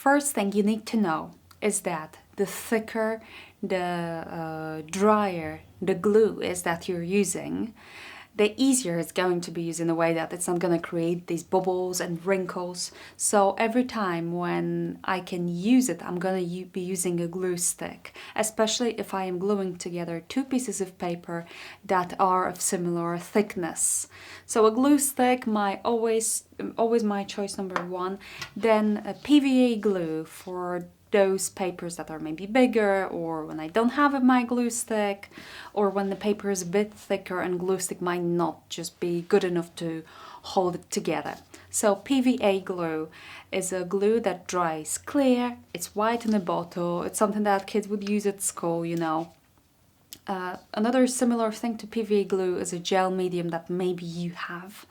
first thing you need to know is that the thicker, the drier the glue is that you're using, the easier it's going to be used in a way that it's not going to create these bubbles and wrinkles. So every time when I can use it, I'm going to be using a glue stick, especially if I am gluing together two pieces of paper that are of similar thickness. So a glue stick, always my choice number one. Then a PVA glue for those papers that are maybe bigger, or when I don't have my glue stick, or when the paper is a bit thicker and glue stick might not just be good enough to hold it together. So PVA glue is a glue that dries clear, it's white in a bottle, it's something that kids would use at school, you know. Another similar thing to PVA glue is a gel medium that maybe you have.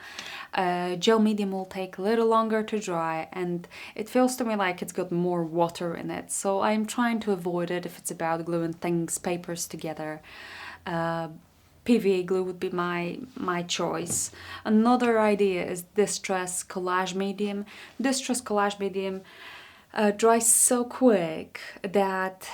Gel medium will take a little longer to dry, and it feels to me like it's got more water in it, so I'm trying to avoid it if it's about gluing papers together. PVA glue would be my choice. Another idea is Distress Collage Medium. Distress Collage Medium dries so quick that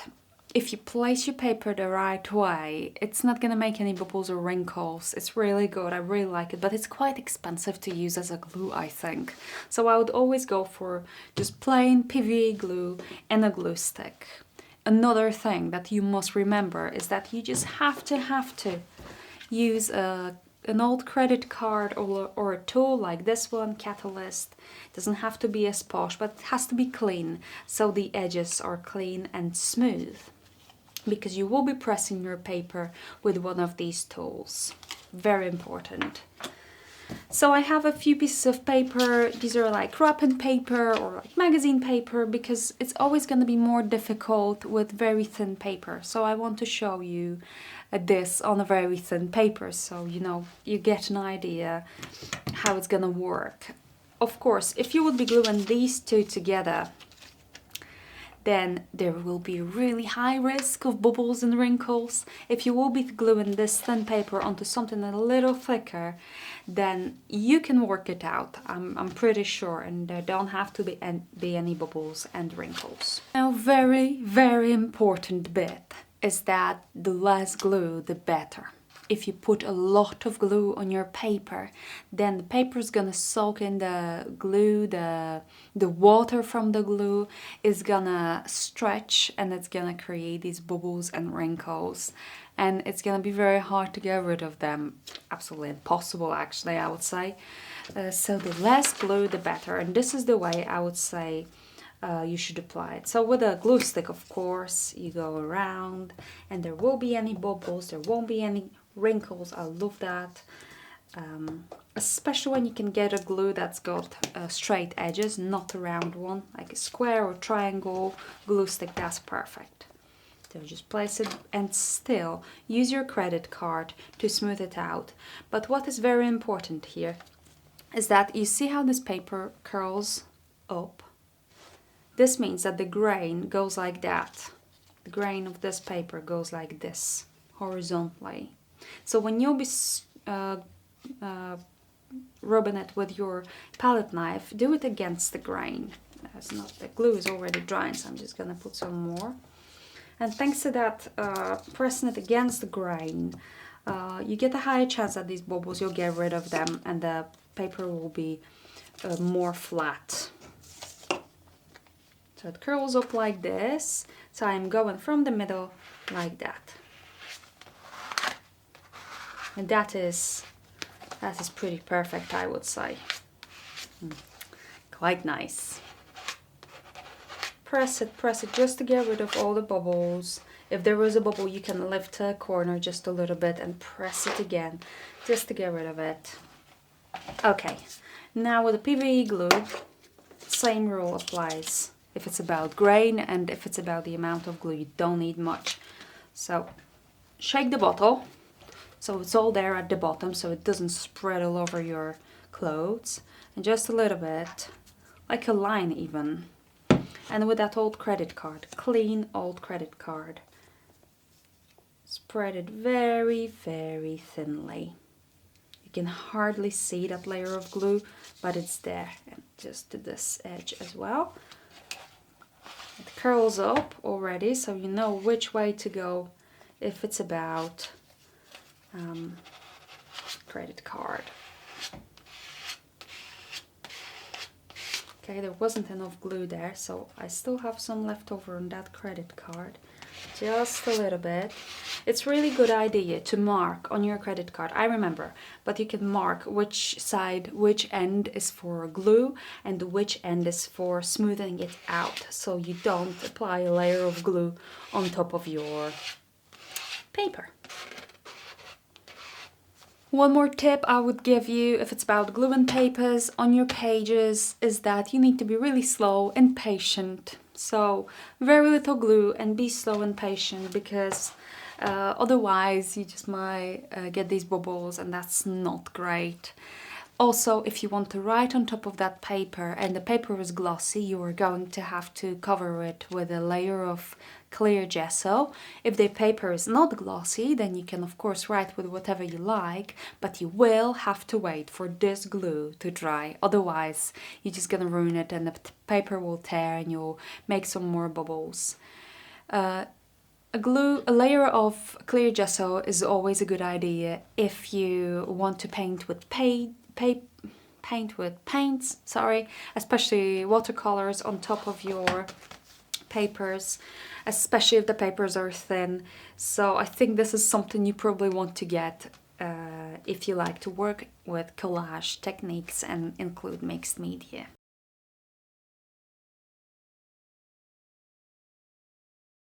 if you place your paper the right way, it's not gonna make any bubbles or wrinkles. It's really good, I really like it, but it's quite expensive to use as a glue, I think. So I would always go for just plain PVA glue and a glue stick. Another thing that you must remember is that you just have to use an old credit card or a tool like this one, Catalyst. It doesn't have to be as posh, but it has to be clean, so the edges are clean and smooth, because you will be pressing your paper with one of these tools. Very important. So I have a few pieces of paper. These are like wrapping paper or like magazine paper, because it's always going to be more difficult with very thin paper. So I want to show you this on a very thin paper, so you know, you get an idea how it's going to work. Of course, if you would be gluing these two together, then there will be a really high risk of bubbles and wrinkles. If you will be gluing this thin paper onto something a little thicker, then you can work it out, I'm pretty sure, and there don't have to be any bubbles and wrinkles. Now, very important bit is that the less glue, the better. If you put a lot of glue on your paper, then the paper is gonna soak in the glue, the water from the glue is gonna stretch, and it's gonna create these bubbles and wrinkles, and it's gonna be very hard to get rid of them. Absolutely impossible, actually, I would say. So the less glue, the better, and this is the way I would say you should apply it. So with a glue stick, of course, you go around, and there will be any bubbles, there won't be any wrinkles. I love that, especially when you can get a glue that's got straight edges, not a round one, like a square or triangle glue stick. That's perfect. So just place it and still use your credit card to smooth it out. But what is very important here is that you see how this paper curls up? This means that the grain goes like that. The grain of this paper goes like this, horizontally. So when you'll be rubbing it with your palette knife, do it against the grain. The glue is already drying, so I'm just gonna put some more. And thanks to that, pressing it against the grain, you get a higher chance that these bubbles, you'll get rid of them, and the paper will be more flat. So it curls up like this. So I'm going from the middle like that. And that is pretty perfect, I would say. Quite nice. Press it just to get rid of all the bubbles. If there was a bubble, you can lift a corner just a little bit and press it again, just to get rid of it. Okay, now with the PVA glue, same rule applies. If it's about grain and if it's about the amount of glue, you don't need much. So shake the bottle so it's all there at the bottom, so it doesn't spread all over your clothes, and just a little bit, like a line even. And with that old credit card, clean old credit card, spread it very thinly. You can hardly see that layer of glue, but it's there. And just to this edge as well. It curls up already, so you know which way to go if it's about credit card. Okay, there wasn't enough glue there, so I still have some left over on that credit card. Just a little bit. It's really good idea to mark on your credit card. I remember, but you can mark which side, which end is for glue and which end is for smoothing it out, so you don't apply a layer of glue on top of your paper. One more tip I would give you if it's about glue and papers on your pages is that you need to be really slow and patient. So very little glue and be slow and patient, because otherwise you just might get these bubbles, and that's not great. Also, if you want to write on top of that paper and the paper is glossy, you are going to have to cover it with a layer of clear gesso. If the paper is not glossy, then you can of course write with whatever you like, but you will have to wait for this glue to dry. Otherwise, you're just gonna ruin it and the paper will tear and you'll make some more bubbles. A layer of clear gesso is always a good idea if you want to paint with paints, especially watercolors on top of your papers, especially if the papers are thin. So I think this is something you probably want to get if you like to work with collage techniques and include mixed media.